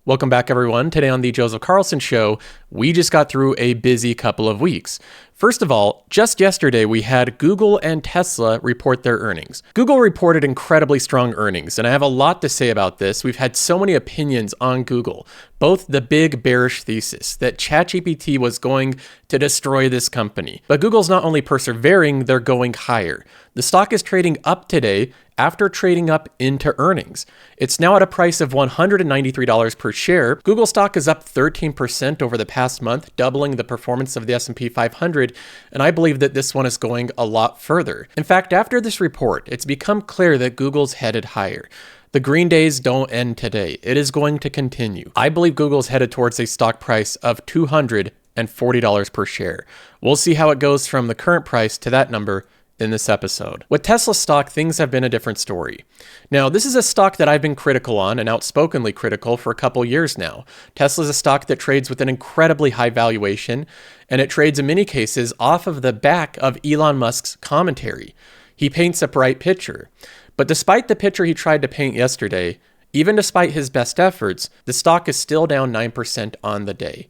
Welcome back, everyone. Today on the Joseph Carlson Show, we just got through a busy couple of weeks. First of all, just yesterday, we had Google and Tesla report their earnings. Google reported incredibly strong earnings, and I have a lot to say about this. We've had so many opinions on Google, both the big bearish thesis that ChatGPT was going to destroy this company. But Google's not only persevering, they're going higher. The stock is trading up today after trading up into earnings. It's now at a price of $193 per share. Google stock is up 13% over the past month, doubling the performance of the S&P 500, and I believe that this one is going a lot further. In fact, after this report, it's become clear that Google's headed higher. The green days don't end today. It is going to continue. I believe Google's headed towards a stock price of $240 per share. We'll see how it goes from the current price to that number in this episode. With Tesla stock, things have been a different story. Now, this is a stock that I've been critical on and outspokenly critical for a couple years now. Tesla is a stock that trades with an incredibly high valuation, and it trades in many cases off of the back of Elon Musk's commentary. He paints a bright picture. But despite the picture he tried to paint yesterday, even despite his best efforts, the stock is still down 9% on the day.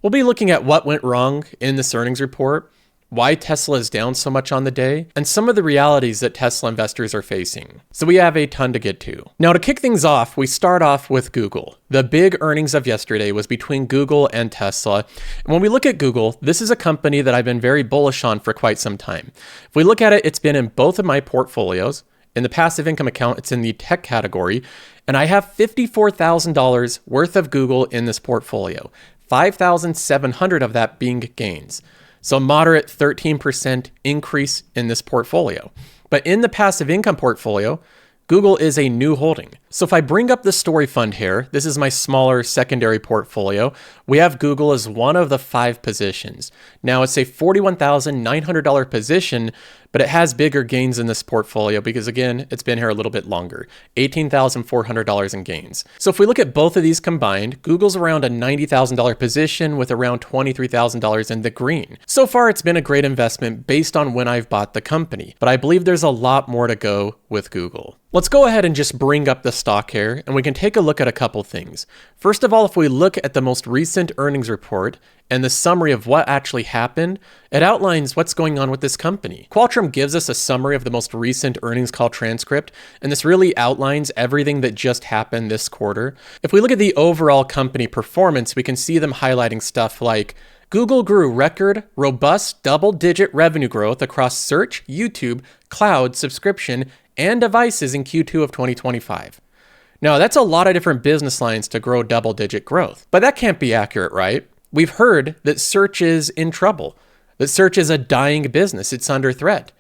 We'll be looking at what went wrong in this earnings report, why Tesla is down so much on the day, and some of the realities that Tesla investors are facing. So we have a ton to get to. Now, to kick things off, we start off with Google. The big earnings of yesterday was between Google and Tesla. And when we look at Google, this is a company that I've been very bullish on for quite some time. If we look at it, it's been in both of my portfolios. In the passive income account, it's in the tech category, and I have $54,000 worth of Google in this portfolio, $5,700 of that being gains. So a moderate 13% increase in this portfolio. But in the passive income portfolio, Google is a new holding. So if I bring up the story fund here, this is my smaller secondary portfolio, we have Google as one of the 5 positions. Now it's a $41,900 position, but it has bigger gains in this portfolio because, again, it's been here a little bit longer, $18,400 in gains. So if we look at both of these combined, Google's around a $90,000 position with around $23,000 in the green. So far, it's been a great investment based on when I've bought the company, but I believe there's a lot more to go with Google. Let's go ahead and just bring up the stock here, and we can take a look at a couple things. First of all, if we look at the most recent earnings report and the summary of what actually happened, it outlines what's going on with this company. Qualtrim gives us a summary of the most recent earnings call transcript, and this really outlines everything that just happened this quarter. If we look at the overall company performance, we can see them highlighting stuff like Google grew record, robust double-digit revenue growth across search, YouTube, cloud, subscription, and devices in Q2 of 2025. Now, that's a lot of different business lines to grow double-digit growth, but that can't be accurate, right? We've heard that search is in trouble, that search is a dying business, it's under threat.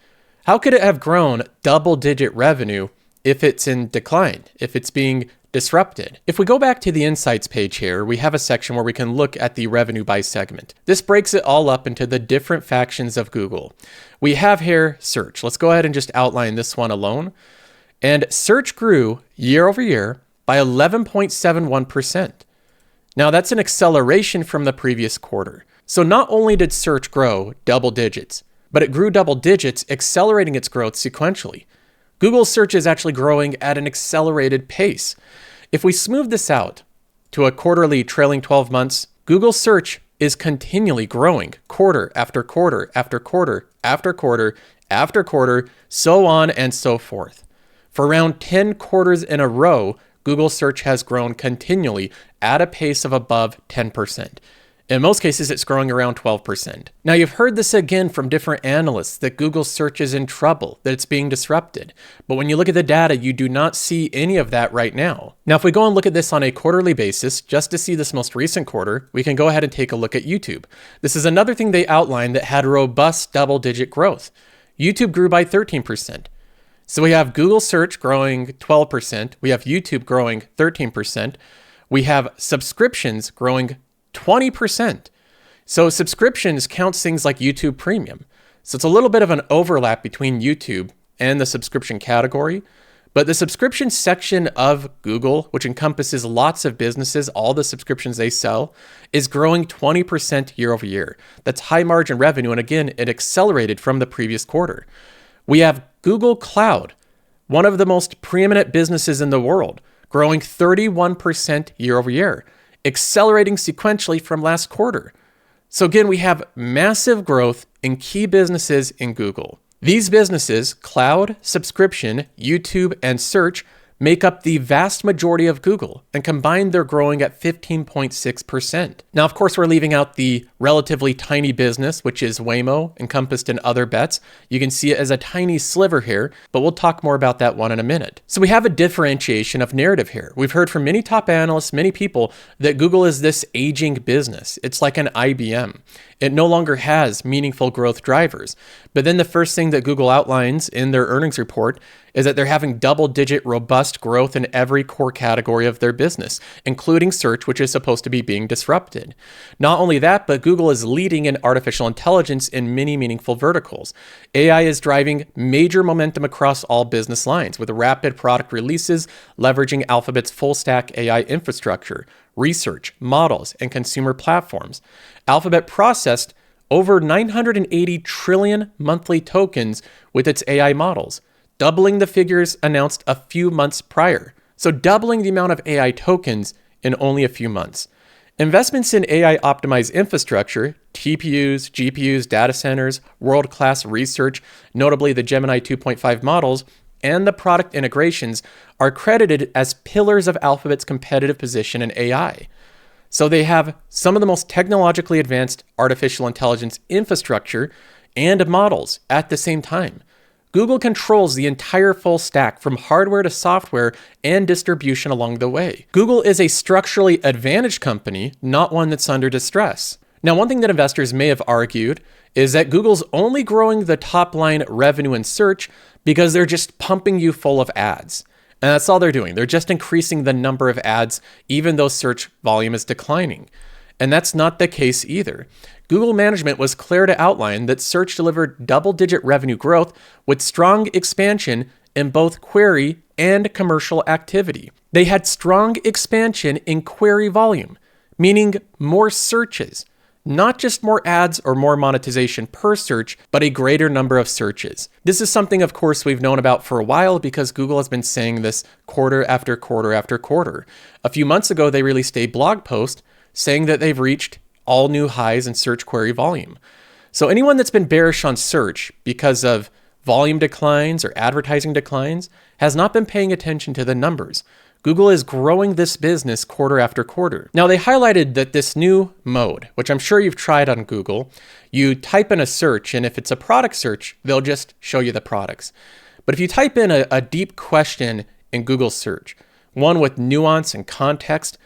How could it have grown double-digit revenue if it's in decline, if it's being disrupted? If we go back to the insights page here, we have a section where we can look at the revenue by segment. This breaks it all up into the different factions of Google. We have here search. Let's go ahead and just outline this one alone. And search grew year over year by 11.71%. Now that's an acceleration from the previous quarter. So not only did search grow double digits, but it grew double digits, accelerating its growth sequentially. Google search is actually growing at an accelerated pace. If we smooth this out to a quarterly trailing 12 months, Google search is continually growing quarter after quarter after quarter after quarter after quarter, so on and so forth. For around 10 quarters in a row, Google search has grown continually at a pace of above 10%. In most cases, it's growing around 12%. Now, you've heard this again from different analysts that Google search is in trouble, that it's being disrupted. But when you look at the data, you do not see any of that right now. Now, if we go and look at this on a quarterly basis, just to see this most recent quarter, we can go ahead and take a look at YouTube. This is another thing they outlined that had robust double-digit growth. YouTube grew by 13%. So we have Google search growing 12%. We have YouTube growing 13%. We have subscriptions growing 20%. So subscriptions counts things like YouTube Premium. So it's a little bit of an overlap between YouTube and the subscription category. But the subscription section of Google, which encompasses lots of businesses, all the subscriptions they sell, is growing 20% year over year. That's high margin revenue. And again, it accelerated from the previous quarter. We have Google Cloud, one of the most preeminent businesses in the world, growing 31% year over year, accelerating sequentially from last quarter. So again, we have massive growth in key businesses in Google. These businesses, cloud, subscription, YouTube, and search, make up the vast majority of Google, and combined they're growing at 15.6%. Now, of course, we're leaving out the relatively tiny business, which is Waymo, encompassed in other bets. You can see it as a tiny sliver here, but we'll talk more about that one in a minute. So we have a differentiation of narrative here. We've heard from many top analysts, many people, that Google is this aging business. It's like an IBM. It no longer has meaningful growth drivers. But then the first thing that Google outlines in their earnings report is that they're having double-digit robust growth in every core category of their business, including search, which is supposed to be being disrupted. Not only that, but Google is leading in artificial intelligence in many meaningful verticals. AI is driving major momentum across all business lines, with rapid product releases leveraging Alphabet's full-stack AI infrastructure, research, models, and consumer platforms. Alphabet processed over 980 trillion monthly tokens with its AI models, doubling the figures announced a few months prior. So doubling the amount of AI tokens in only a few months. Investments in AI-optimized infrastructure, TPUs, GPUs, data centers, world-class research, notably the Gemini 2.5 models, and the product integrations are credited as pillars of Alphabet's competitive position in AI. So they have some of the most technologically advanced artificial intelligence infrastructure and models at the same time. Google controls the entire full stack from hardware to software and distribution along the way. Google is a structurally advantaged company, not one that's under distress. Now, one thing that investors may have argued is that Google's only growing the top line revenue in search because they're just pumping you full of ads. And that's all they're doing. They're just increasing the number of ads, even though search volume is declining. And that's not the case either. Google management was clear to outline that search delivered double-digit revenue growth with strong expansion in both query and commercial activity. They had strong expansion in query volume, meaning more searches, not just more ads or more monetization per search, but a greater number of searches. This is something, of course, we've known about for a while because Google has been saying this quarter after quarter after quarter. A few months ago, they released a blog post saying that they've reached all new highs in search query volume. So anyone that's been bearish on search because of volume declines or advertising declines has not been paying attention to the numbers. Google is growing this business quarter after quarter. Now, they highlighted that this new mode, which I'm sure you've tried on Google, you type in a search, and if it's a product search, they'll just show you the products. But if you type in a deep question in Google search, one with nuance and context,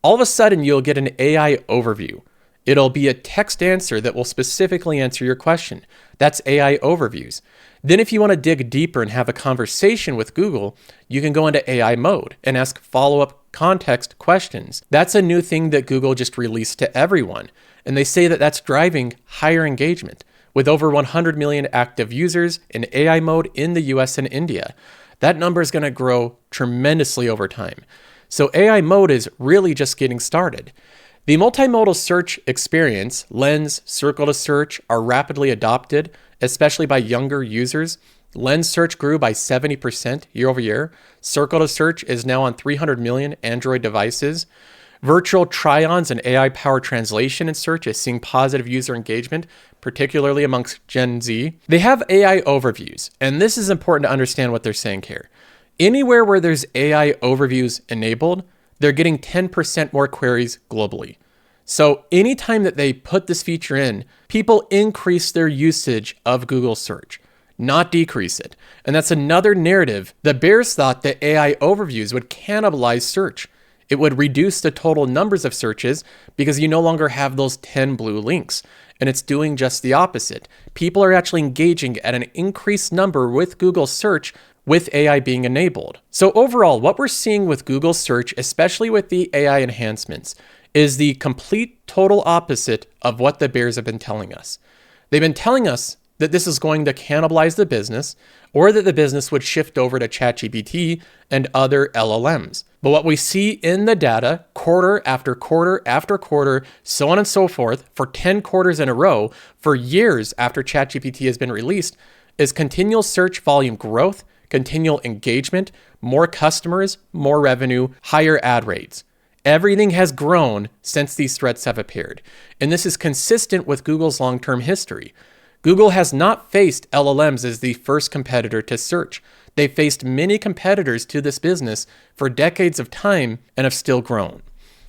all of a sudden you'll get an AI overview. It'll be a text answer that will specifically answer your question. That's AI overviews. Then if you want to dig deeper and have a conversation with Google, you can go into AI mode and ask follow-up context questions. That's a new thing that Google just released to everyone. And they say that that's driving higher engagement with over 100 million active users in AI mode in the US and India. That number is going to grow tremendously over time. So AI mode is really just getting started. The multimodal search experience, Lens, Circle to Search, are rapidly adopted, especially by younger users. Lens search grew by 70% year over year. Circle to Search is now on 300 million Android devices. Virtual try-ons and AI-powered translation in search is seeing positive user engagement, particularly amongst Gen Z. They have AI overviews, and this is important to understand what they're saying here. Anywhere where there's AI overviews enabled, they're getting 10% more queries globally. So anytime that they put this feature in, people increase their usage of Google search, not decrease it. And that's another narrative. The bears thought that AI overviews would cannibalize search. It would reduce the total numbers of searches because you no longer have those 10 blue links. And it's doing just the opposite. People are actually engaging at an increased number with Google search with AI being enabled. So overall, what we're seeing with Google search, especially with the AI enhancements, is the complete total opposite of what the bears have been telling us. They've been telling us that this is going to cannibalize the business, or that the business would shift over to ChatGPT and other LLMs. But what we see in the data, quarter after quarter after quarter, so on and so forth, for 10 quarters in a row, for years after ChatGPT has been released, is continual search volume growth, continual engagement, more customers, more revenue, higher ad rates. Everything has grown since these threats have appeared, and this is consistent with Google's long-term history. Google has not faced LLMs as the first competitor to search. They've faced many competitors to this business for decades of time and have still grown.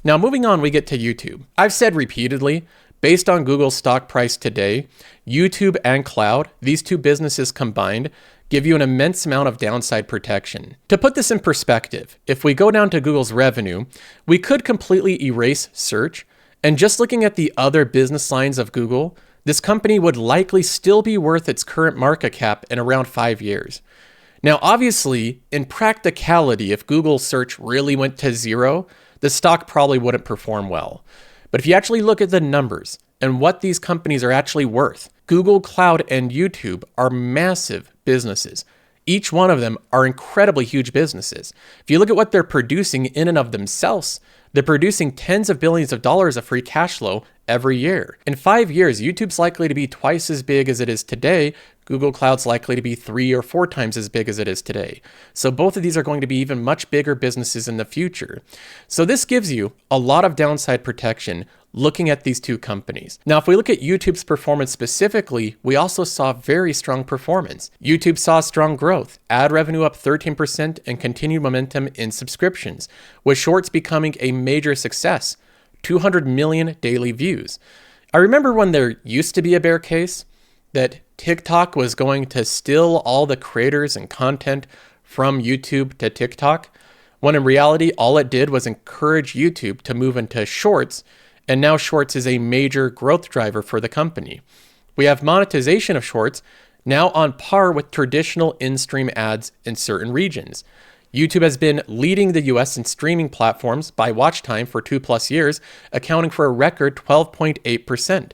Now, moving on, we get to YouTube. I've said repeatedly, based on Google's stock price today, YouTube and cloud, these two businesses combined, give you an immense amount of downside protection. To put this in perspective, if we go down to Google's revenue, we could completely erase search, and just looking at the other business lines of Google, this company would likely still be worth its current market cap in around 5 years. Now, obviously, in practicality, if Google search really went to zero, the stock probably wouldn't perform well. But if you actually look at the numbers and what these companies are actually worth, Google Cloud and YouTube are massive businesses. Each one of them are incredibly huge businesses. If you look at what they're producing in and of themselves, they're producing tens of billions of dollars of free cash flow every year. In 5 years, YouTube's likely to be twice as big as it is today. Google Cloud's likely to be 3 or 4 times as big as it is today. So both of these are going to be even much bigger businesses in the future. So this gives you a lot of downside protection looking at these two companies. Now, if we look at YouTube's performance specifically, we also saw very strong performance. YouTube saw strong growth, ad revenue up 13% and continued momentum in subscriptions, with Shorts becoming a major success, 200 million daily views. I remember when there used to be a bear case that TikTok was going to steal all the creators and content from YouTube to TikTok, when in reality, all it did was encourage YouTube to move into Shorts, and now Shorts is a major growth driver for the company. We have monetization of Shorts now on par with traditional in-stream ads in certain regions. YouTube has been leading the US in streaming platforms by watch time for 2+ years, accounting for a record 12.8%.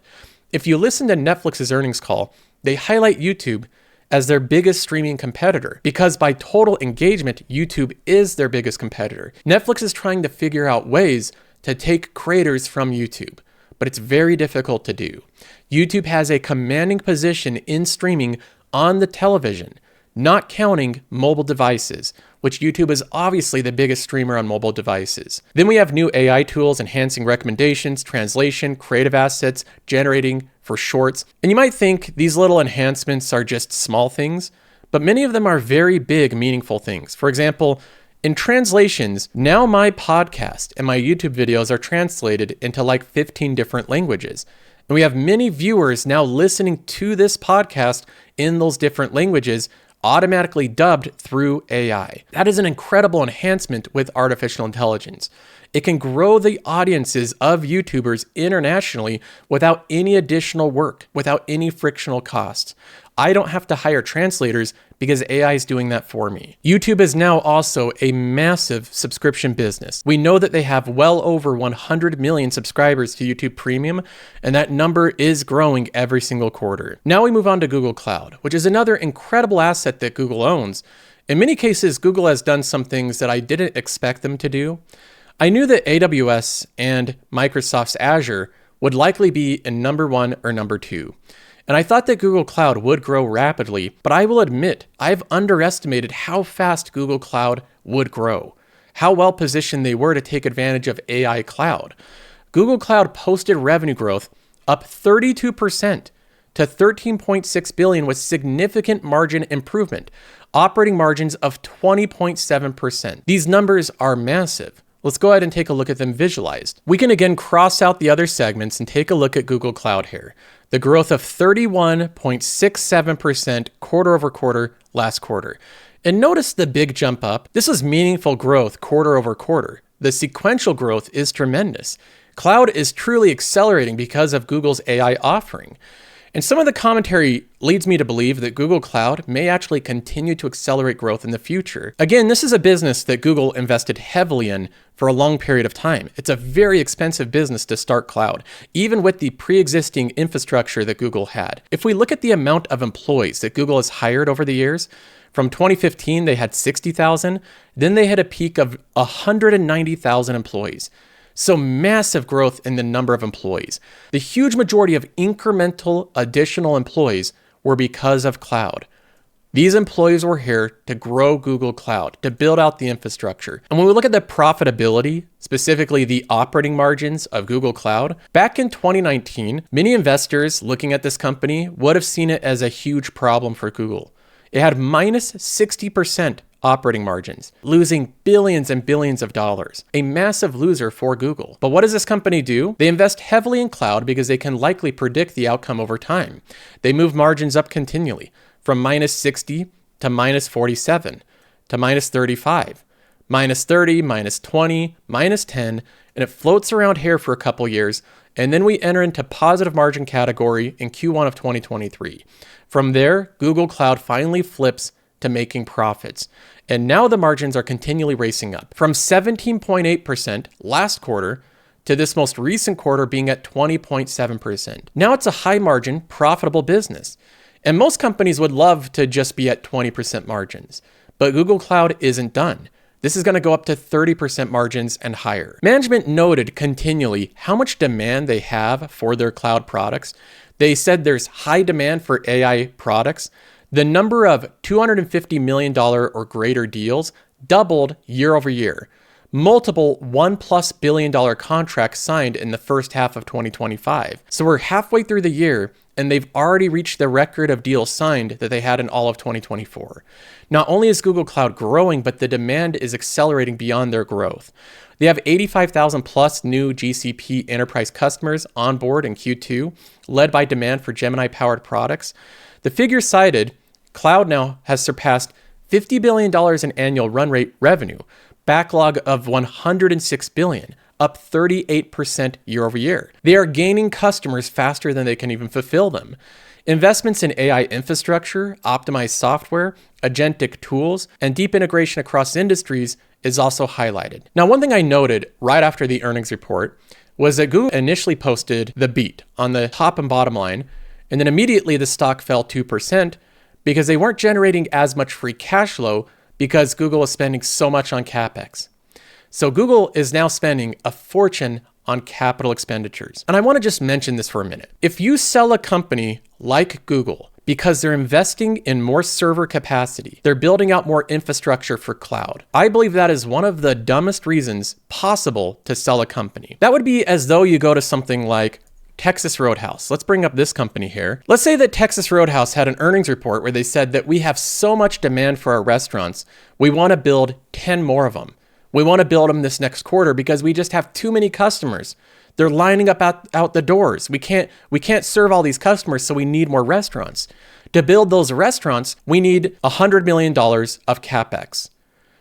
If you listen to Netflix's earnings call, they highlight YouTube as their biggest streaming competitor because by total engagement, YouTube is their biggest competitor. Netflix is trying to figure out ways to take creators from YouTube, but it's very difficult to do. YouTube has a commanding position in streaming on the television, not counting mobile devices, which YouTube is obviously the biggest streamer on mobile devices. Then we have new AI tools enhancing recommendations, translation, creative assets, generating for Shorts. And you might think these little enhancements are just small things, but many of them are very big, meaningful things. For example, in translations, now my podcast and my YouTube videos are translated into like 15 different languages. And we have many viewers now listening to this podcast in those different languages, automatically dubbed through AI. That is an incredible enhancement with artificial intelligence. It can grow the audiences of YouTubers internationally without any additional work, without any frictional costs. I don't have to hire translators because AI is doing that for me. YouTube is now also a massive subscription business. We know that they have well over 100 million subscribers to YouTube Premium, and that number is growing every single quarter. Now we move on to Google Cloud, which is another incredible asset that Google owns. In many cases, Google has done some things that I didn't expect them to do. I knew that AWS and Microsoft's Azure would likely be in number 1 or number 2. And I thought that Google Cloud would grow rapidly, but I will admit I've underestimated how fast Google Cloud would grow, how well positioned they were to take advantage of AI cloud. Google Cloud posted revenue growth up 32% to $13.6 billion with significant margin improvement, operating margins of 20.7%. These numbers are massive. Let's go ahead and take a look at them visualized. We can again cross out the other segments and take a look at Google Cloud here. The growth of 31.67% quarter over quarter last quarter. And notice the big jump up. This is meaningful growth quarter over quarter. The sequential growth is tremendous. Cloud is truly accelerating because of Google's AI offering. And some of the commentary leads me to believe that Google Cloud may actually continue to accelerate growth in the future. Again, this is a business that Google invested heavily in for a long period of time. It's a very expensive business to start cloud, even with the pre-existing infrastructure that Google had. If we look at the amount of employees that Google has hired over the years, from 2015, they had 60,000. Then they had a peak of 190,000 employees. So massive growth in the number of employees. The huge majority of incremental additional employees were because of cloud. These employees were here to grow Google Cloud, to build out the infrastructure. And when we look at the profitability, specifically the operating margins of Google Cloud, back in 2019, many investors looking at this company would have seen it as a huge problem for Google. It had minus 60% operating margins, losing billions and billions of dollars, a massive loser for Google. But what does this company do? They invest heavily in cloud because they can likely predict the outcome over time. They move margins up continually, from minus 60 to minus 47 to minus 35, minus 30, minus 20, minus 10, and it floats around here for a couple years, and then we enter into positive margin category in Q1 of 2023. From there, Google Cloud finally flips to making profits. And now the margins are continually racing up from 17.8% last quarter to this most recent quarter being at 20.7%. Now it's a high margin, profitable business. And most companies would love to just be at 20% margins, but Google Cloud isn't done. This is going to go up to 30% margins and higher. Management noted continually how much demand they have for their cloud products. They said there's high demand for AI products. The number of $250 million or greater deals doubled year over year. Multiple $1+ billion contracts signed in the first half of 2025. So we're halfway through the year and they've already reached the record of deals signed that they had in all of 2024. Not only is Google Cloud growing, but the demand is accelerating beyond their growth. They have 85,000 plus new GCP enterprise customers on board in Q2, led by demand for Gemini-powered products. The figures cited, Cloud now has surpassed $50 billion in annual run rate revenue, backlog of $106 billion, up 38% year over year. They are gaining customers faster than they can even fulfill them. Investments in AI infrastructure, optimized software, agentic tools, and deep integration across industries is also highlighted. Now, one thing I noted right after the earnings report was that Google initially posted the beat on the top and bottom line, and then immediately the stock fell 2% because they weren't generating as much free cash flow because Google is spending so much on CapEx. So Google is now spending a fortune on capital expenditures. And I want to just mention this for a minute. If you sell a company like Google because they're investing in more server capacity, they're building out more infrastructure for cloud, I believe that is one of the dumbest reasons possible to sell a company. That would be as though you go to something like Texas Roadhouse. Let's bring up this company here. Let's say that Texas Roadhouse had an earnings report where they said that we have so much demand for our restaurants, we want to build 10 more of them. We want to build them this next quarter because we just have too many customers. They're lining up out the doors. We can't serve all these customers, so we need more restaurants. To build those restaurants, we need $100 million of CapEx.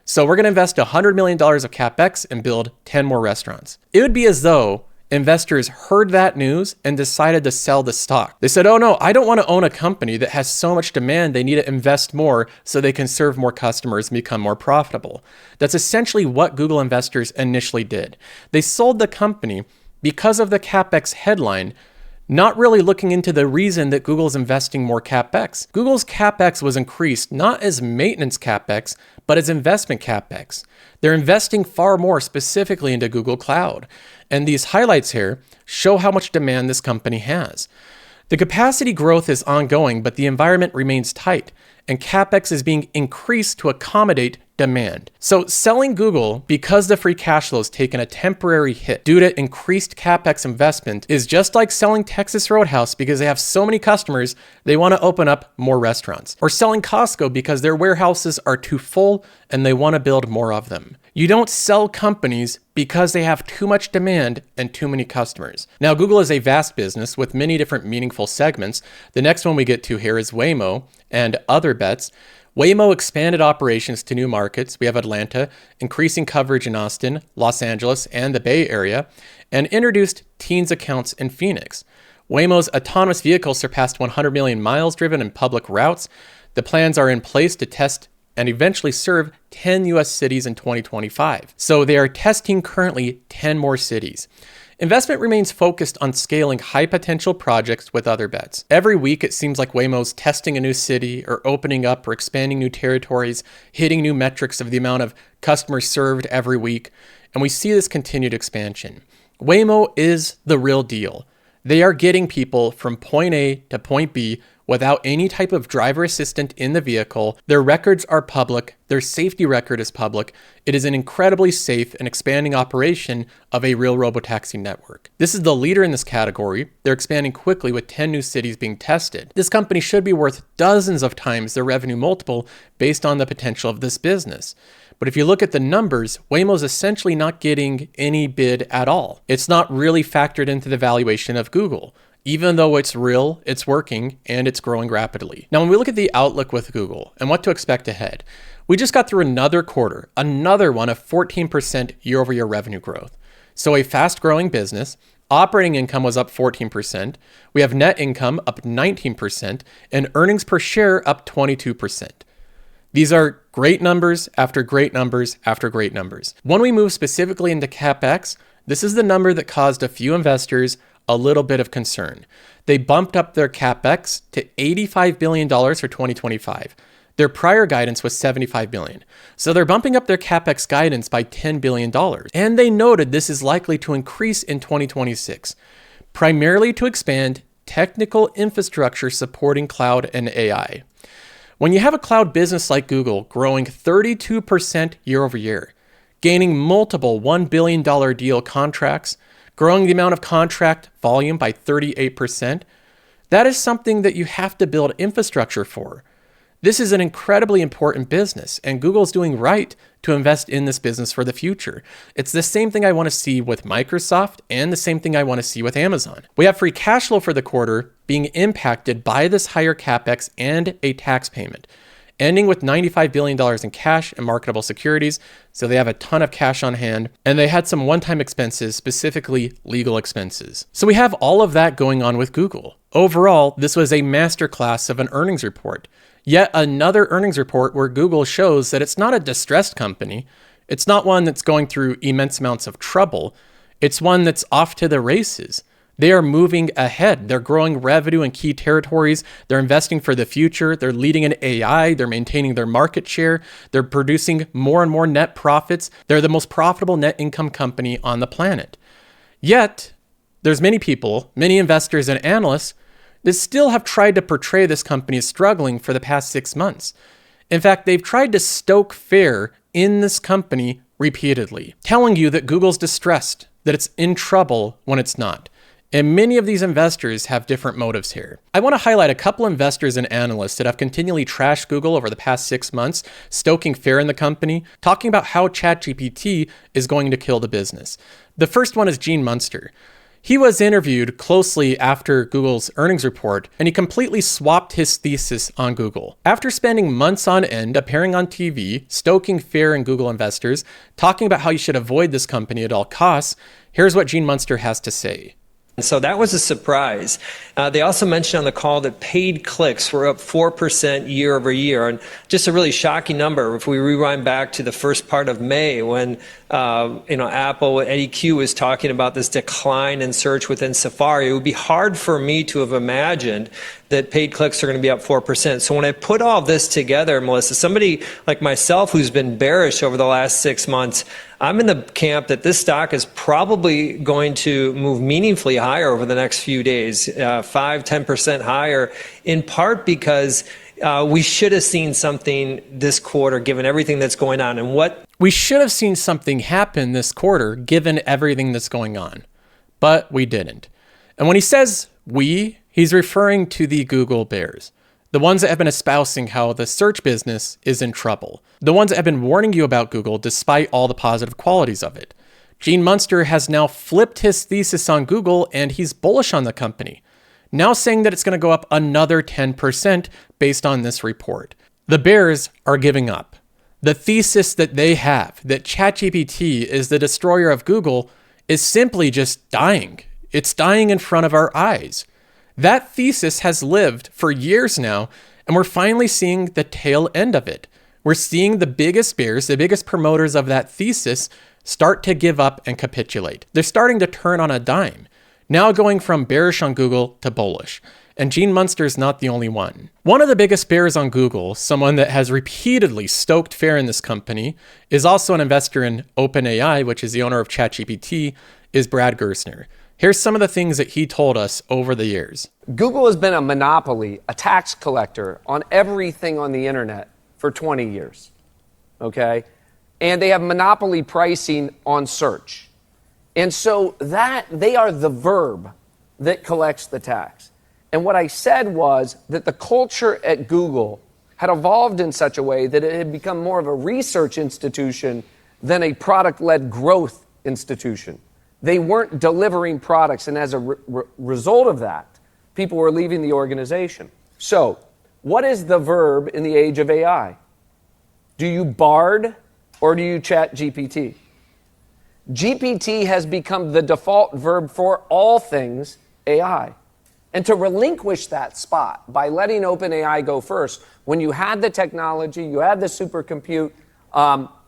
So we're going to invest $100 million of CapEx and build 10 more restaurants. It would be as though investors heard that news and decided to sell the stock. They said, oh no, I don't want to own a company that has so much demand they need to invest more so they can serve more customers and become more profitable. That's essentially what Google investors initially did. They sold the company because of the CapEx headline, not really looking into the reason that Google's investing more CapEx. Google's CapEx was increased not as maintenance CapEx, but as investment CapEx. They're investing far more specifically into Google Cloud. And these highlights here show how much demand this company has. The capacity growth is ongoing, but the environment remains tight, and CapEx is being increased to accommodate demand. So selling Google because the free cash flow has taken a temporary hit due to increased CapEx investment is just like selling Texas Roadhouse because they have so many customers, they want to open up more restaurants. Or selling Costco because their warehouses are too full and they want to build more of them. You don't sell companies because they have too much demand and too many customers. Now, Google is a vast business with many different meaningful segments. The next one we get to here is Waymo and other bets. Waymo expanded operations to new markets. We have Atlanta, increasing coverage in Austin, Los Angeles, and the Bay Area, and introduced Teens accounts in Phoenix. Waymo's autonomous vehicles surpassed 100 million miles driven in public routes. The plans are in place to test and eventually serve 10 US cities in 2025. So they are testing currently 10 more cities. Investment remains focused on scaling high potential projects with other bets. Every week, it seems like Waymo's testing a new city or opening up or expanding new territories, hitting new metrics of the amount of customers served every week. And we see this continued expansion. Waymo is the real deal. They are getting people from point A to point B without any type of driver assistant in the vehicle. Their records are public. Their safety record is public. It is an incredibly safe and expanding operation of a real robotaxi network. This is the leader in this category. They're expanding quickly with 10 new cities being tested. This company should be worth dozens of times their revenue multiple based on the potential of this business. But if you look at the numbers, Waymo's essentially not getting any bid at all. It's not really factored into the valuation of Google. Even though it's real, it's working, and it's growing rapidly. Now, when we look at the outlook with Google and what to expect ahead, we just got through another quarter, another one of 14% year-over-year revenue growth. So a fast-growing business. Operating income was up 14%. We have net income up 19%, and earnings per share up 22%. These are great numbers after great numbers after great numbers. When we move specifically into CapEx, this is the number that caused a few investors a little bit of concern. They bumped up their CapEx to $85 billion for 2025. Their prior guidance was $75 billion. So they're bumping up their CapEx guidance by $10 billion. And they noted this is likely to increase in 2026, primarily to expand technical infrastructure supporting cloud and AI. When you have a cloud business like Google growing 32% year over year, gaining multiple $1 billion deal contracts, growing the amount of contract volume by 38%, that is something that you have to build infrastructure for. This is an incredibly important business, and Google's doing right to invest in this business for the future. It's the same thing I want to see with Microsoft and the same thing I want to see with Amazon. We have free cash flow for the quarter being impacted by this higher CapEx and a tax payment, ending with $95 billion in cash and marketable securities. So they have a ton of cash on hand, and they had some one-time expenses, specifically legal expenses. So we have all of that going on with Google. Overall, this was a masterclass of an earnings report. Yet another earnings report where Google shows that it's not a distressed company. It's not one that's going through immense amounts of trouble. It's one that's off to the races. They are moving ahead. They're growing revenue in key territories. They're investing for the future. They're leading in AI. They're maintaining their market share. They're producing more and more net profits. They're the most profitable net income company on the planet. Yet, there's many people, many investors and analysts that still have tried to portray this company as struggling for the past 6 months. In fact, they've tried to stoke fear in this company repeatedly, telling you that Google's distressed, that it's in trouble when it's not. And many of these investors have different motives here. I want to highlight a couple investors and analysts that have continually trashed Google over the past 6 months, stoking fear in the company, talking about how ChatGPT is going to kill the business. The first one is Gene Munster. He was interviewed closely after Google's earnings report, and he completely swapped his thesis on Google. After spending months on end appearing on TV, stoking fear in Google investors, talking about how you should avoid this company at all costs, here's what Gene Munster has to say. So that was a surprise. They also mentioned on the call that paid clicks were up 4% year over year, and just a really shocking number. If we rewind back to the first part of May, when Apple, Eddie Q was talking about this decline in search within Safari, it would be hard for me to have imagined that paid clicks are going to be up 4%. So when I put all this together, Melissa, somebody like myself who's been bearish over the last 6 months, I'm in the camp that this stock is probably going to move meaningfully higher over the next few days, 5-10% higher, in part because we should have seen something this quarter given everything that's going on. And what we should have seen something happen this quarter given everything that's going on, but we didn't. And when he says we, he's referring to the Google bears, the ones that have been espousing how the search business is in trouble, the ones that have been warning you about Google despite all the positive qualities of it. Gene Munster has now flipped his thesis on Google, and he's bullish on the company, now saying that it's going to go up another 10% based on this report. The bears are giving up. The thesis that they have, that ChatGPT is the destroyer of Google, is simply just dying. It's dying in front of our eyes. That thesis has lived for years now, and we're finally seeing the tail end of it. We're seeing the biggest bears, the biggest promoters of that thesis, start to give up and capitulate. They're starting to turn on a dime, now going from bearish on Google to bullish. And Gene Munster is not the only one. One of the biggest bears on Google, someone that has repeatedly stoked fear in this company, is also an investor in OpenAI, which is the owner of ChatGPT, is Brad Gerstner. Here's some of the things that he told us over the years. Google has been a monopoly, a tax collector on everything on the internet for 20 years, okay? And they have monopoly pricing on search. And so that they are the verb that collects the tax. And what I said was that the culture at Google had evolved in such a way that it had become more of a research institution than a product-led growth institution. They weren't delivering products, and as a result of that, people were leaving the organization. So, what is the verb in the age of AI? Do you Bard or do you chat GPT? GPT has become the default verb for all things AI. And to relinquish that spot by letting OpenAI go first, when you had the technology, you had the supercompute,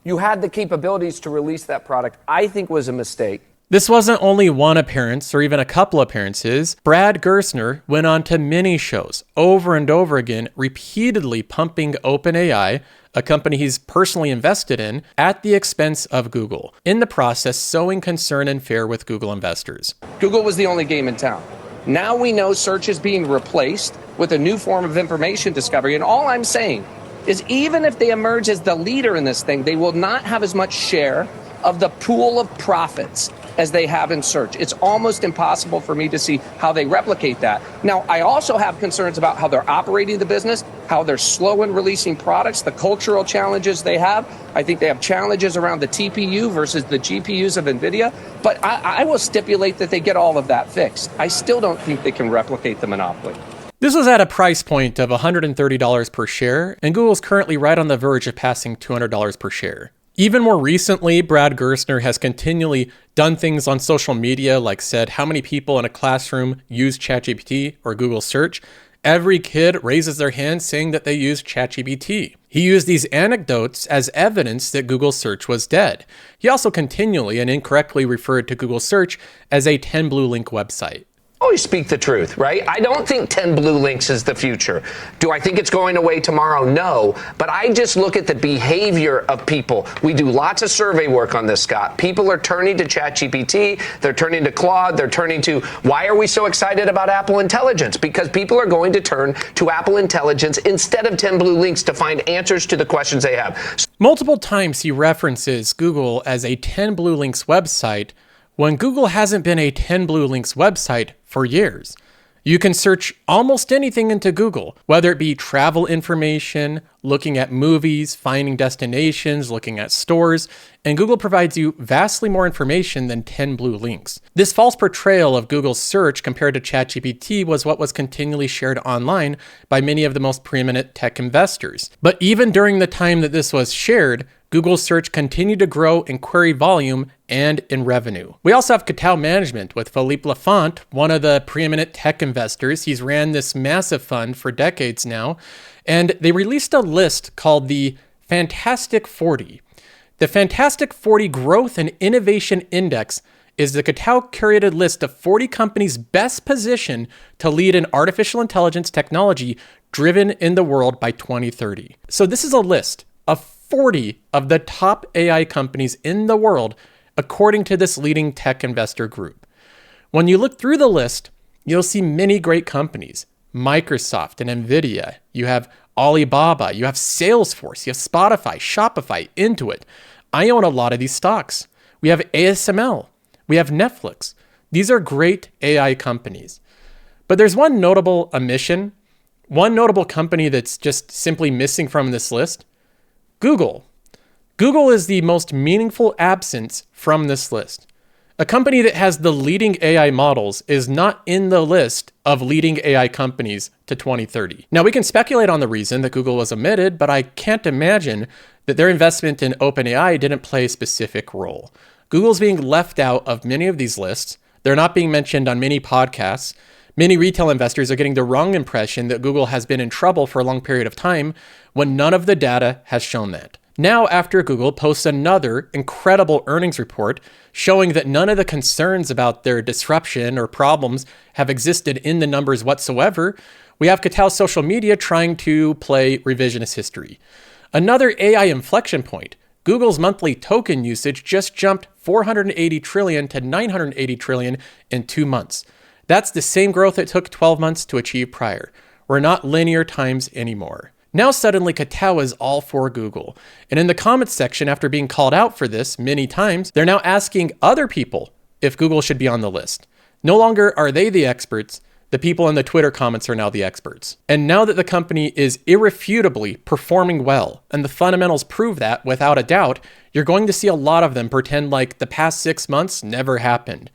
you had the capabilities to release that product, I think was a mistake. This wasn't only one appearance or even a couple appearances. Brad Gerstner went on to many shows over and over again, repeatedly pumping OpenAI, a company he's personally invested in, at the expense of Google, in the process sowing concern and fear with Google investors. Google was the only game in town. Now we know search is being replaced with a new form of information discovery, and all I'm saying is even if they emerge as the leader in this thing, they will not have as much share of the pool of profits as they have in search. It's almost impossible for me to see how they replicate that. Now, I also have concerns about how they're operating the business, how they're slow in releasing products, the cultural challenges they have. I think they have challenges around the TPU versus the GPUs of NVIDIA, but I will stipulate that they get all of that fixed. I still don't think they can replicate the monopoly. This was at a price point of $130 per share, and Google's currently right on the verge of passing $200 per share. Even more recently, Brad Gerstner has continually done things on social media, like said how many people in a classroom use ChatGPT or Google search. Every kid raises their hand saying that they use ChatGPT. He used these anecdotes as evidence that Google search was dead. He also continually and incorrectly referred to Google search as a 10 blue link website. Always speak the truth, right? I don't think 10 blue links is the future. Do I think it's going away tomorrow? No. But I just look at the behavior of people. We do lots of survey work on this, Scott. People are turning to ChatGPT. They're turning to Claude. They're turning to, why are we so excited about Apple Intelligence? Because people are going to turn to Apple Intelligence instead of 10 blue links to find answers to the questions they have. Multiple times he references Google as a 10 blue links website when Google hasn't been a 10 blue links website for years. You can search almost anything into Google, whether it be travel information, looking at movies, finding destinations, looking at stores, and Google provides you vastly more information than 10 blue links. This false portrayal of Google's search compared to ChatGPT was what was continually shared online by many of the most preeminent tech investors. But even during the time that this was shared, Google search continued to grow in query volume and in revenue. We also have Capital Management with Philippe Lafont, one of the preeminent tech investors. He's ran this massive fund for decades now, and they released a list called the Fantastic 40. The Fantastic 40 Growth and Innovation Index is the Capital curated list of 40 companies best positioned to lead in artificial intelligence technology driven in the world by 2030. So this is a list of 40 of the top AI companies in the world, according to this leading tech investor group. When you look through the list, you'll see many great companies. Microsoft and NVIDIA. You have Alibaba. You have Salesforce. You have Spotify, Shopify, Intuit. I own a lot of these stocks. We have ASML. We have Netflix. These are great AI companies. But there's one notable omission, one notable company that's just simply missing from this list. Google. Google is the most meaningful absence from this list. A company that has the leading AI models is not in the list of leading AI companies to 2030. Now, we can speculate on the reason that Google was omitted, but I can't imagine that their investment in OpenAI didn't play a specific role. Google's being left out of many of these lists. They're not being mentioned on many podcasts. Many retail investors are getting the wrong impression that Google has been in trouble for a long period of time when none of the data has shown that. Now, after Google posts another incredible earnings report showing that none of the concerns about their disruption or problems have existed in the numbers whatsoever, we have Capital social media trying to play revisionist history. Another AI inflection point. Google's monthly token usage just jumped 480 trillion to 980 trillion in 2 months. That's the same growth it took 12 months to achieve prior. We're not linear times anymore. Now suddenly Katawa is all for Google. And in the comments section, after being called out for this many times, they're now asking other people if Google should be on the list. No longer are they the experts. The people in the Twitter comments are now the experts. And now that the company is irrefutably performing well, and the fundamentals prove that without a doubt, you're going to see a lot of them pretend like the past 6 months never happened.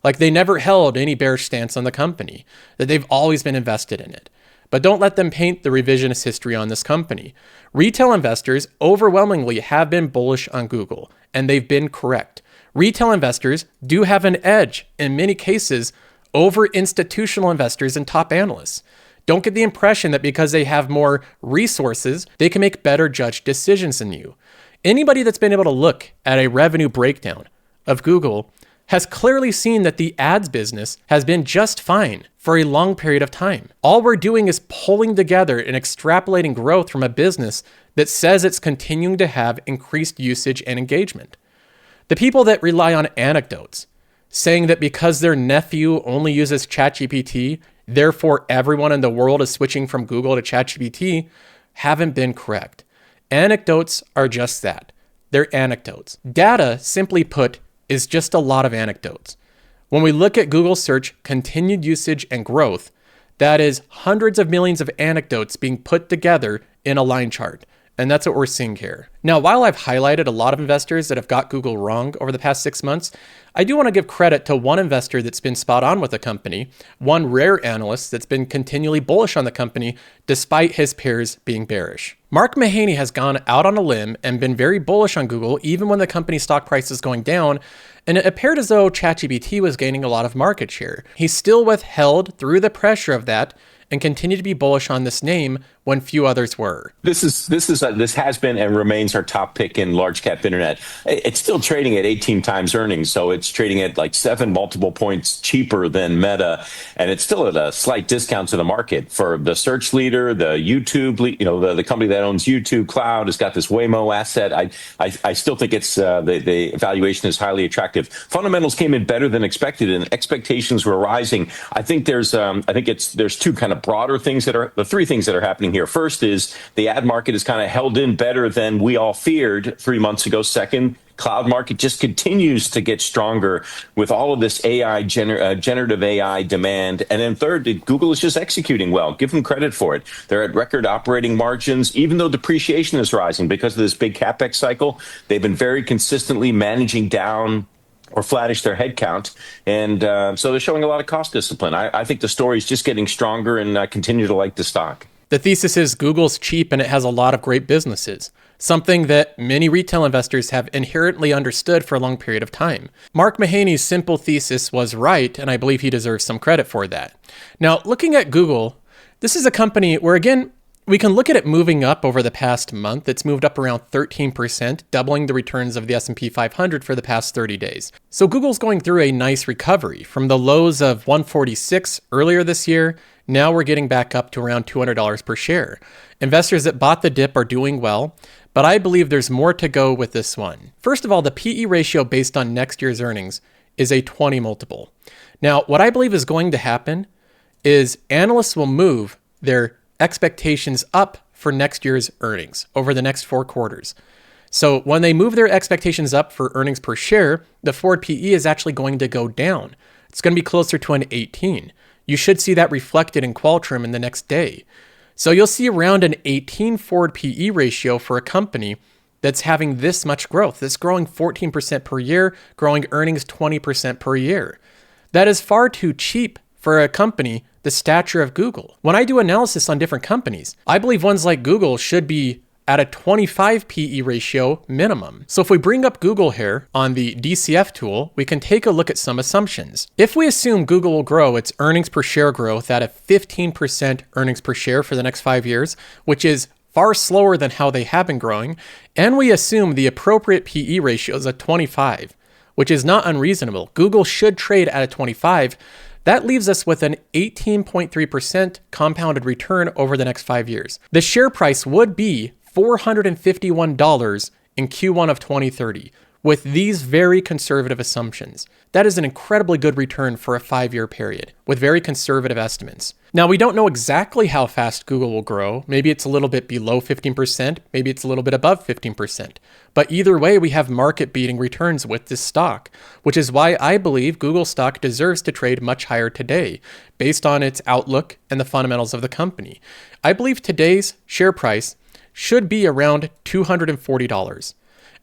Like they never held any bearish stance on the company, that they've always been invested in it. But don't let them paint the revisionist history on this company. Retail investors overwhelmingly have been bullish on Google, and they've been correct. Retail investors do have an edge in many cases over institutional investors and top analysts. Don't get the impression that because they have more resources, they can make better judged decisions than you. Anybody that's been able to look at a revenue breakdown of Google has clearly seen that the ads business has been just fine for a long period of time. All we're doing is pulling together and extrapolating growth from a business that says it's continuing to have increased usage and engagement. The people that rely on anecdotes, saying that because their nephew only uses ChatGPT, therefore everyone in the world is switching from Google to ChatGPT, haven't been correct. Anecdotes are just that. They're anecdotes. Data, simply put, is just a lot of anecdotes. When we look at Google search continued usage and growth, that is hundreds of millions of anecdotes being put together in a line chart. And that's what we're seeing here. Now, while I've highlighted a lot of investors that have got Google wrong over the past 6 months, I do want to give credit to one investor that's been spot on with the company, one rare analyst that's been continually bullish on the company despite his peers being bearish. Mark Mahaney has gone out on a limb and been very bullish on Google even when the company's stock price is going down, and it appeared as though ChatGPT was gaining a lot of market share. He still withheld through the pressure of that and continued to be bullish on this name when few others were. This has been and remains our top pick in large cap internet. It's still trading at 18 times earnings, so it's trading at like 7 multiple points cheaper than Meta, and it's still at a slight discount to the market. For the search leader, the YouTube, the company that owns YouTube Cloud has got this Waymo asset. I still think it's the valuation is highly attractive. Fundamentals came in better than expected, and expectations were rising. I think there's two kind of broader things the three things that are happening here. First is the ad market is kind of held in better than we all feared 3 months ago. Second, cloud market just continues to get stronger with all of this AI, generative AI demand. And then third, Google is just executing well. Give them credit for it. They're at record operating margins, even though depreciation is rising because of this big CapEx cycle. They've been very consistently managing down or flattish their headcount. And so they're showing a lot of cost discipline. I think the story is just getting stronger, and I continue to like the stock. The thesis is Google's cheap and it has a lot of great businesses, something that many retail investors have inherently understood for a long period of time. Mark Mahaney's simple thesis was right, and I believe he deserves some credit for that. Now, looking at Google, this is a company where, again, we can look at it moving up over the past month. It's moved up around 13%, doubling the returns of the S&P 500 for the past 30 days. So Google's going through a nice recovery from the lows of 146 earlier this year. Now we're getting back up to around $200 per share. Investors that bought the dip are doing well, but I believe there's more to go with this one. First of all, the PE ratio based on next year's earnings is a 20 multiple. Now, what I believe is going to happen is analysts will move their expectations up for next year's earnings over the next 4 quarters. So when they move their expectations up for earnings per share, the forward PE is actually going to go down. It's going to be closer to an 18. You should see that reflected in Qualtrim in the next day. So you'll see around an 18 forward PE ratio for a company that's having this much growth. That's growing 14% per year, growing earnings 20% per year. That is far too cheap for a company the stature of Google. When I do analysis on different companies, I believe ones like Google should be at a 25 PE ratio minimum. So if we bring up Google here on the DCF tool, we can take a look at some assumptions. If we assume Google will grow its earnings per share growth at a 15% earnings per share for the next 5 years, which is far slower than how they have been growing, and we assume the appropriate PE ratio is at 25, which is not unreasonable. Google should trade at a 25. That leaves us with an 18.3% compounded return over the next 5 years. The share price would be $451 in Q1 of 2030 with these very conservative assumptions. That is an incredibly good return for a 5-year period with very conservative estimates. Now, we don't know exactly how fast Google will grow. Maybe it's a little bit below 15%, maybe it's a little bit above 15%. But either way, we have market-beating returns with this stock, which is why I believe Google stock deserves to trade much higher today, based on its outlook and the fundamentals of the company. I believe today's share price should be around $240.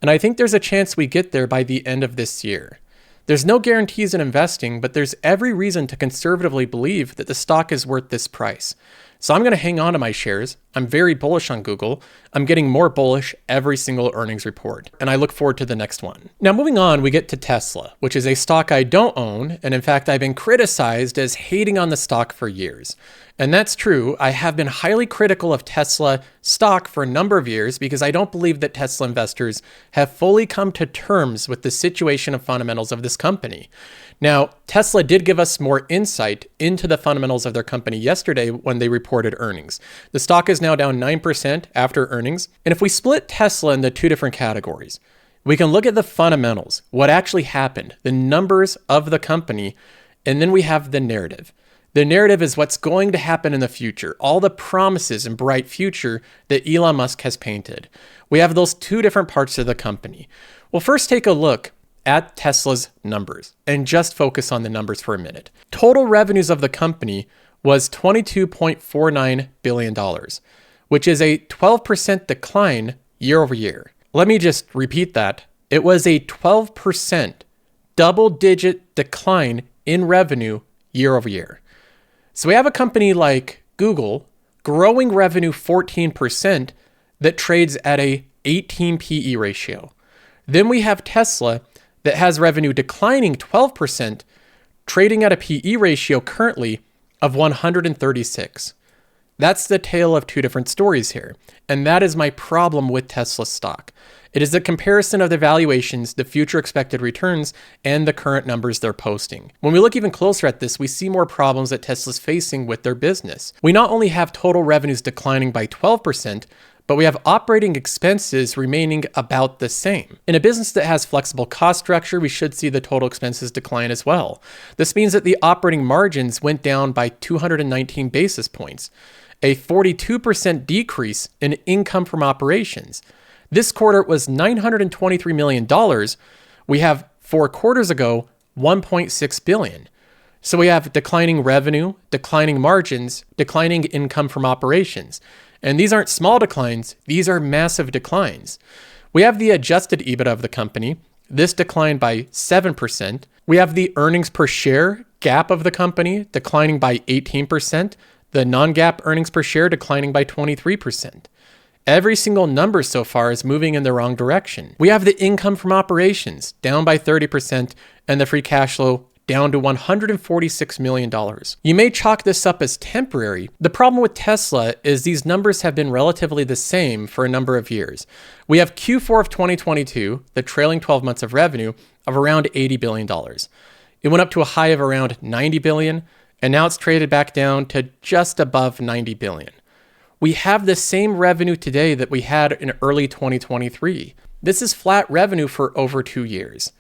And I think there's a chance we get there by the end of this year. There's no guarantees in investing, but there's every reason to conservatively believe that the stock is worth this price. So I'm going to hang on to my shares. I'm very bullish on Google. I'm getting more bullish every single earnings report, and I look forward to the next one. Now, moving on, we get to Tesla, which is a stock I don't own, and in fact, I've been criticized as hating on the stock for years. And that's true. I have been highly critical of Tesla stock for a number of years because I don't believe that Tesla investors have fully come to terms with the situation and fundamentals of this company. Now, Tesla did give us more insight into the fundamentals of their company yesterday when they reported earnings. The stock is now down 9% after earnings. And if we split Tesla into two different categories, we can look at the fundamentals, what actually happened, the numbers of the company, and then we have the narrative. The narrative is what's going to happen in the future, all the promises and bright future that Elon Musk has painted. We have those two different parts of the company. We'll first take a look at Tesla's numbers and just focus on the numbers for a minute. Total revenues of the company was $22.49 billion, which is a 12% decline year over year. Let me just repeat that. It was a 12% double-digit decline in revenue year over year. So we have a company like Google growing revenue 14% that trades at a 18 PE ratio. Then we have Tesla that has revenue declining 12%, trading at a PE ratio currently of 136. That's the tale of two different stories here. And that is my problem with Tesla stock. It is the comparison of the valuations, the future expected returns, and the current numbers they're posting. When we look even closer at this, we see more problems that Tesla's facing with their business. We not only have total revenues declining by 12%, but we have operating expenses remaining about the same. In a business that has flexible cost structure, we should see the total expenses decline as well. This means that the operating margins went down by 219 basis points, a 42% decrease in income from operations. This quarter was $923 million. We have 4 quarters ago, $1.6 billion. So we have declining revenue, declining margins, declining income from operations. And these aren't small declines, these are massive declines. We have the adjusted EBITDA of the company. This declined by 7%. We have the earnings per share GAAP of the company declining by 18%. The non-GAAP earnings per share declining by 23%. Every single number so far is moving in the wrong direction. We have the income from operations down by 30% and the free cash flow down to $146 million. You may chalk this up as temporary. The problem with Tesla is these numbers have been relatively the same for a number of years. We have Q4 of 2022, the trailing 12 months of revenue of around $80 billion. It went up to a high of around $90 billion, and now it's traded back down to just above $90 billion. We have the same revenue today that we had in early 2023. This is flat revenue for over 2 years.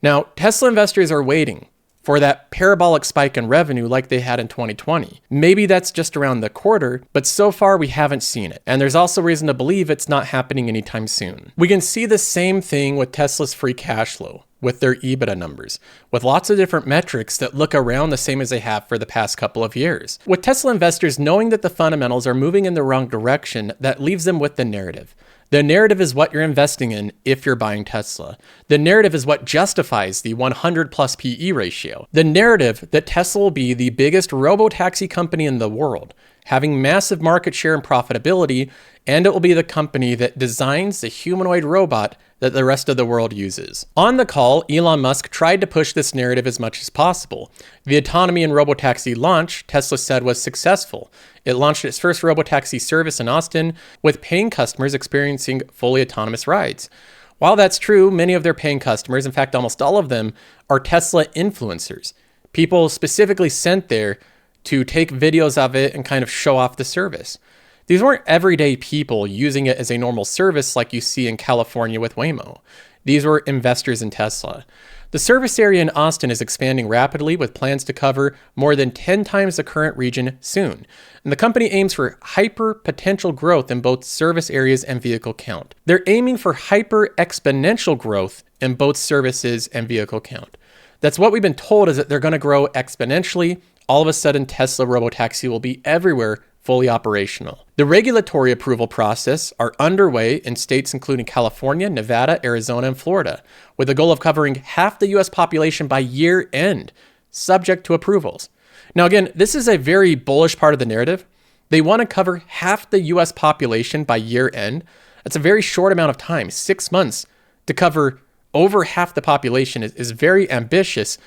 Now, Tesla investors are waiting for that parabolic spike in revenue like they had in 2020. Maybe that's just around the corner, but so far we haven't seen it. And there's also reason to believe it's not happening anytime soon. We can see the same thing with Tesla's free cash flow, with their EBITDA numbers, with lots of different metrics that look around the same as they have for the past couple of years. With Tesla investors knowing that the fundamentals are moving in the wrong direction, that leaves them with the narrative. The narrative is what you're investing in if you're buying Tesla. The narrative is what justifies the 100 plus PE ratio. The narrative that Tesla will be the biggest robo-taxi company in the world, having massive market share and profitability, and it will be the company that designs the humanoid robot that the rest of the world uses. On the call, Elon Musk tried to push this narrative as much as possible. The autonomy and robotaxi launch, Tesla said, was successful. It launched its first robotaxi service in Austin, with paying customers experiencing fully autonomous rides. While that's true, many of their paying customers, in fact almost all of them, are Tesla influencers. People specifically sent there to take videos of it and kind of show off the service. These weren't everyday people using it as a normal service like you see in California with Waymo. These were investors in Tesla. The service area in Austin is expanding rapidly with plans to cover more than 10 times the current region soon. And the company aims for hyper potential growth in both service areas and vehicle count. They're aiming for hyper exponential growth in both services and vehicle count. That's what we've been told, is that they're going to grow exponentially. All of a sudden, Tesla Robotaxi will be everywhere, fully operational. The regulatory approval process are underway in states including California, Nevada, Arizona, and Florida, with the goal of covering half the US population by year end, subject to approvals. Now again, this is a very bullish part of the narrative. They want to cover half the US population by year end. That's a very short amount of time. 6 months to cover over half the population is very ambitious.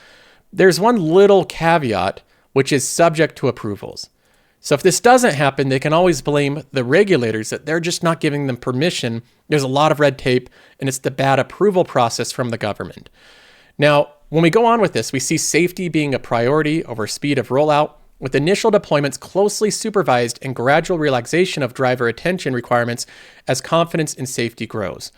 There's one little caveat, which is subject to approvals. So if this doesn't happen, they can always blame the regulators that they're just not giving them permission. There's a lot of red tape, and it's the bad approval process from the government. Now, when we go on with this, we see safety being a priority over speed of rollout, with initial deployments closely supervised and gradual relaxation of driver attention requirements as confidence in safety grows.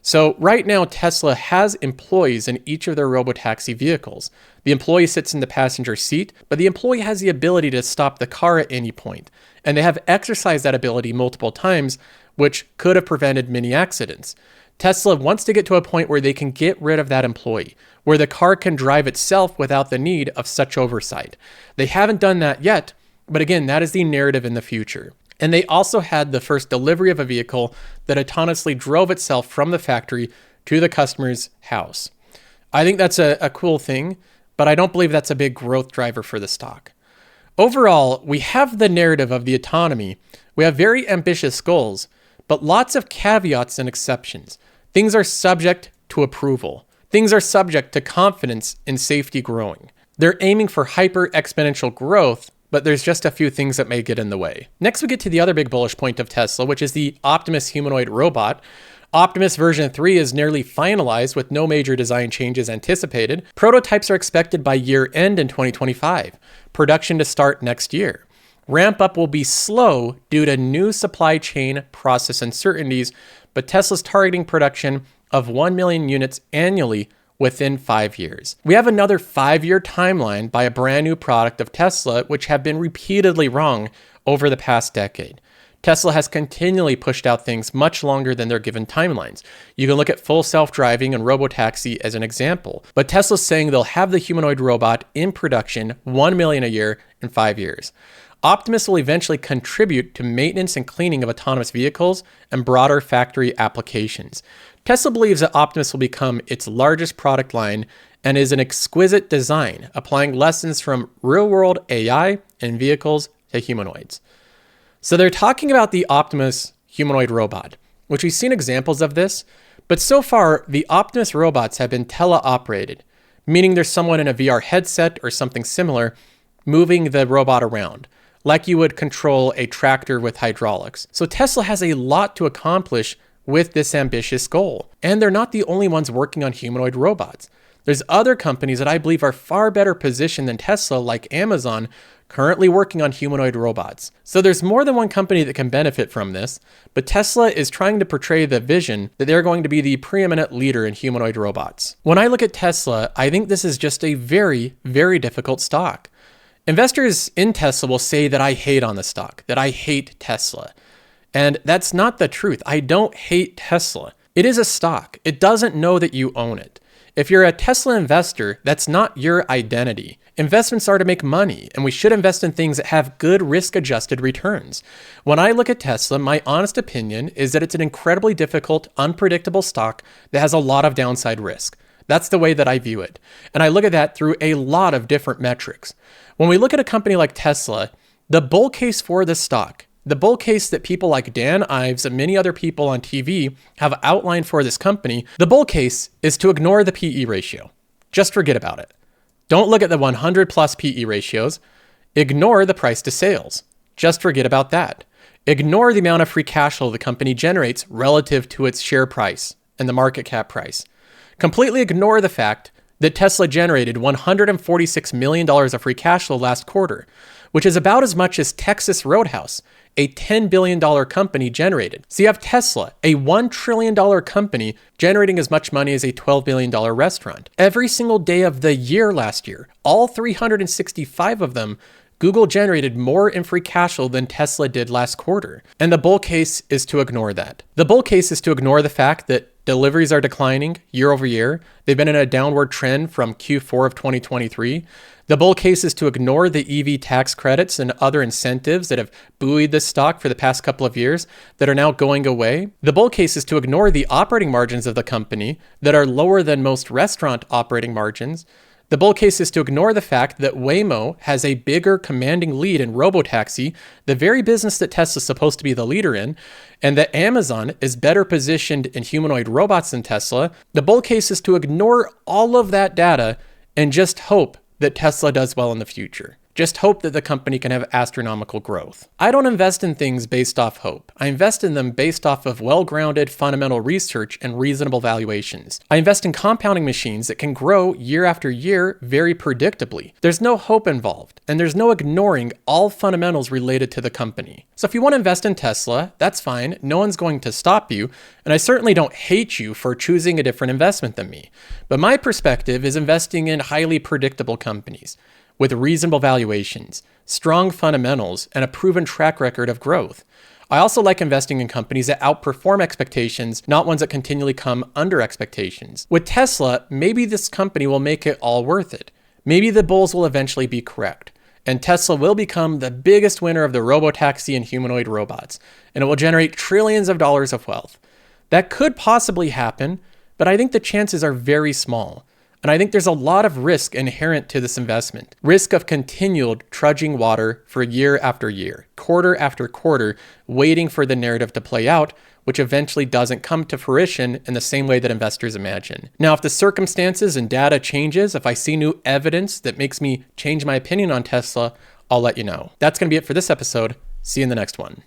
So right now, Tesla has employees in each of their robotaxi vehicles. The employee sits in the passenger seat, but the employee has the ability to stop the car at any point. And they have exercised that ability multiple times, which could have prevented many accidents. Tesla wants to get to a point where they can get rid of that employee, where the car can drive itself without the need of such oversight. They haven't done that yet, but again, that is the narrative in the future. And they also had the first delivery of a vehicle that autonomously drove itself from the factory to the customer's house. I think that's a cool thing, but I don't believe that's a big growth driver for the stock. Overall, we have the narrative of the autonomy. We have very ambitious goals, but lots of caveats and exceptions. Things are subject to approval. Things are subject to confidence in safety growing. They're aiming for hyper exponential growth, but there's just a few things that may get in the way. Next, we get to the other big bullish point of Tesla, which is the Optimus humanoid robot. Optimus version 3 is nearly finalized with no major design changes anticipated. Prototypes are expected by year end in 2025. Production to start next year. Ramp up will be slow due to new supply chain process uncertainties, but Tesla's targeting production of 1 million units annually within 5 years. We have another 5-year timeline by a brand new product of Tesla, which have been repeatedly wrong over the past decade. Tesla has continually pushed out things much longer than their given timelines. You can look at full self-driving and robotaxi as an example, but Tesla's saying they'll have the humanoid robot in production 1 million a year in 5 years. Optimus will eventually contribute to maintenance and cleaning of autonomous vehicles and broader factory applications. Tesla believes that Optimus will become its largest product line and is an exquisite design, applying lessons from real-world AI in vehicles to humanoids. So they're talking about the Optimus humanoid robot, which we've seen examples of this, but so far the Optimus robots have been teleoperated, meaning there's someone in a VR headset or something similar moving the robot around, like you would control a tractor with hydraulics. So Tesla has a lot to accomplish with this ambitious goal. And they're not the only ones working on humanoid robots. There's other companies that I believe are far better positioned than Tesla, like Amazon, currently working on humanoid robots. So there's more than one company that can benefit from this, but Tesla is trying to portray the vision that they're going to be the preeminent leader in humanoid robots. When I look at Tesla, I think this is just a very, very difficult stock. Investors in Tesla will say that I hate on the stock, that I hate Tesla. And that's not the truth. I don't hate Tesla. It is a stock. It doesn't know that you own it. If you're a Tesla investor, that's not your identity. Investments are to make money, and we should invest in things that have good risk-adjusted returns. When I look at Tesla, my honest opinion is that it's an incredibly difficult, unpredictable stock that has a lot of downside risk. That's the way that I view it. And I look at that through a lot of different metrics. When we look at a company like Tesla, the bull case for this stock, the bull case that people like Dan Ives and many other people on TV have outlined for this company, the bull case is to ignore the PE ratio. Just forget about it. Don't look at the 100 plus PE ratios. Ignore the price to sales. Just forget about that. Ignore the amount of free cash flow the company generates relative to its share price and the market cap price. Completely ignore the fact that Tesla generated $146 million of free cash flow last quarter, which is about as much as Texas Roadhouse, a $10 billion company, generated. So you have Tesla, a $1 trillion company, generating as much money as a $12 billion restaurant. Every single day of the year last year, all 365 of them, Google generated more in free cash flow than Tesla did last quarter. And the bull case is to ignore that. The bull case is to ignore the fact that deliveries are declining year over year. They've been in a downward trend from Q4 of 2023. The bull case is to ignore the EV tax credits and other incentives that have buoyed the stock for the past couple of years that are now going away. The bull case is to ignore the operating margins of the company that are lower than most restaurant operating margins. The bull case is to ignore the fact that Waymo has a bigger commanding lead in robotaxi, the very business that Tesla's supposed to be the leader in, and that Amazon is better positioned in humanoid robots than Tesla. The bull case is to ignore all of that data and just hope that Tesla does well in the future. Just hope that the company can have astronomical growth. I don't invest in things based off hope. I invest in them based off of well-grounded fundamental research and reasonable valuations. I invest in compounding machines that can grow year after year very predictably. There's no hope involved, and there's no ignoring all fundamentals related to the company. So if you want to invest in Tesla, that's fine. No one's going to stop you, and I certainly don't hate you for choosing a different investment than me. But my perspective is investing in highly predictable companies with reasonable valuations, strong fundamentals, and a proven track record of growth. I also like investing in companies that outperform expectations, not ones that continually come under expectations. With Tesla, maybe this company will make it all worth it. Maybe the bulls will eventually be correct, and Tesla will become the biggest winner of the robotaxi and humanoid robots, and it will generate trillions of dollars of wealth. That could possibly happen, but I think the chances are very small. And I think there's a lot of risk inherent to this investment. Risk of continued trudging water for year after year, quarter after quarter, waiting for the narrative to play out, which eventually doesn't come to fruition in the same way that investors imagine. Now, if the circumstances and data changes, if I see new evidence that makes me change my opinion on Tesla, I'll let you know. That's going to be it for this episode. See you in the next one.